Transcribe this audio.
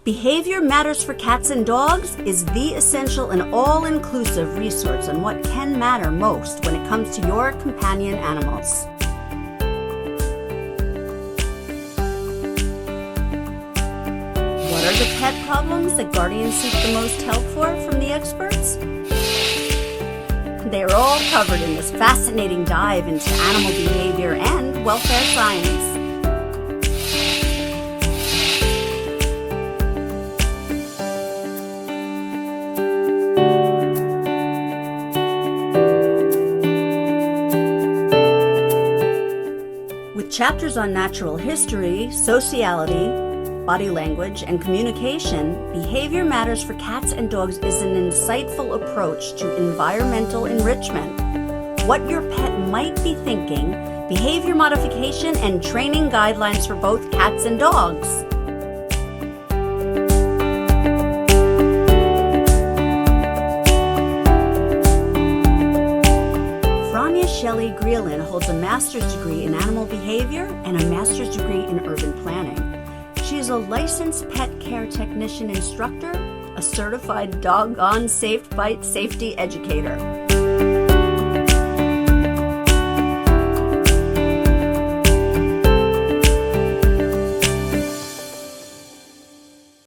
Behavior Matters for Cats and Dogs is the essential and all-inclusive resource on what can matter most when it comes to your companion animals. What are the pet problems that guardians seek the most help for from the experts? They are all covered in this fascinating dive into animal behavior and welfare science. With chapters on natural history, sociality, body language, and communication, Behavior Matters for Cats and Dogs is an insightful approach to environmental enrichment. What your pet might be thinking, behavior modification, and training guidelines for both cats and dogs. Frania Shelley-Grielen holds a master's degree in animal behavior and a master's degree in urban planning. She is a licensed pet care technician instructor, a certified doggone safe bite safety educator.